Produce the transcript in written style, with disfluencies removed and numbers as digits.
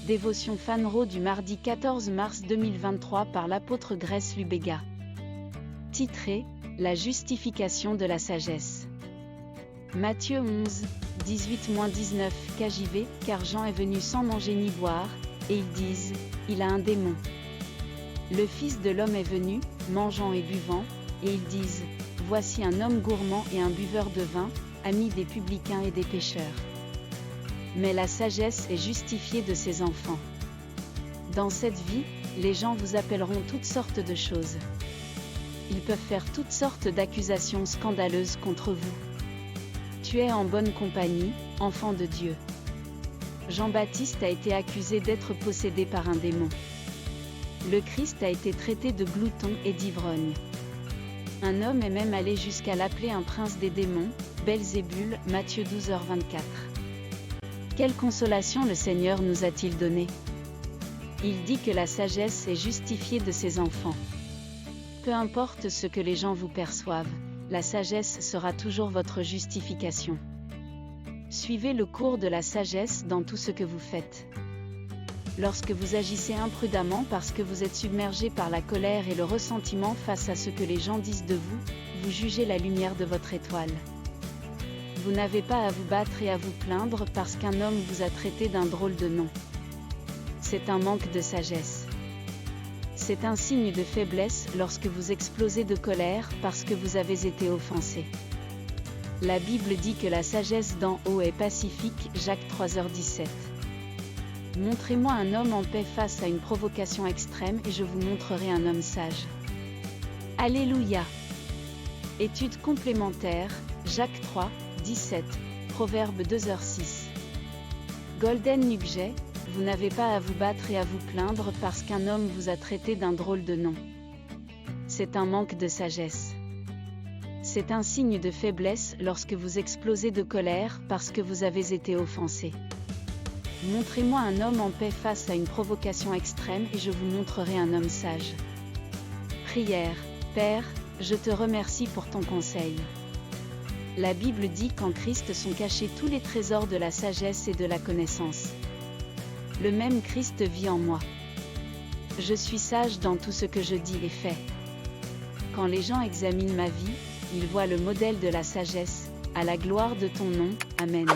Dévotion Fanro du mardi 14 mars 2023 par l'apôtre Grèce Lubega. Titré « La justification de la sagesse ». Matthieu 11, 18-19 KJV, car Jean est venu sans manger ni boire, et ils disent, il a un démon. Le Fils de l'homme est venu, mangeant et buvant, et ils disent, voici un homme gourmand et un buveur de vin, ami des publicains et des pécheurs. Mais la sagesse est justifiée de ses enfants. Dans cette vie, les gens vous appelleront toutes sortes de choses. Ils peuvent faire toutes sortes d'accusations scandaleuses contre vous. Tu es en bonne compagnie, enfant de Dieu. Jean-Baptiste a été accusé d'être possédé par un démon. Le Christ a été traité de glouton et d'ivrogne. Un homme est même allé jusqu'à l'appeler un prince des démons, Belzébul, Matthieu 12h24. Quelle consolation le Seigneur nous a-t-il donné? Il dit que la sagesse est justifiée de ses enfants. Peu importe ce que les gens vous perçoivent, la sagesse sera toujours votre justification. Suivez le cours de la sagesse dans tout ce que vous faites. Lorsque vous agissez imprudemment parce que vous êtes submergé par la colère et le ressentiment face à ce que les gens disent de vous, vous jugez la lumière de votre étoile. Vous n'avez pas à vous battre et à vous plaindre parce qu'un homme vous a traité d'un drôle de nom. C'est un manque de sagesse. C'est un signe de faiblesse lorsque vous explosez de colère parce que vous avez été offensé. La Bible dit que la sagesse d'en haut est pacifique, Jacques 3h17. Montrez-moi un homme en paix face à une provocation extrême et je vous montrerai un homme sage. Alléluia. Étude complémentaire, Jacques 3, 17, Proverbe 2h6. Golden Nugget, vous n'avez pas à vous battre et à vous plaindre parce qu'un homme vous a traité d'un drôle de nom. C'est un manque de sagesse. C'est un signe de faiblesse lorsque vous explosez de colère parce que vous avez été offensé. Montrez-moi un homme en paix face à une provocation extrême et je vous montrerai un homme sage. Prière. Père, je te remercie pour ton conseil. La Bible dit qu'en Christ sont cachés tous les trésors de la sagesse et de la connaissance. Le même Christ vit en moi. Je suis sage dans tout ce que je dis et fais. Quand les gens examinent ma vie, ils voient le modèle de la sagesse, à la gloire de ton nom. Amen.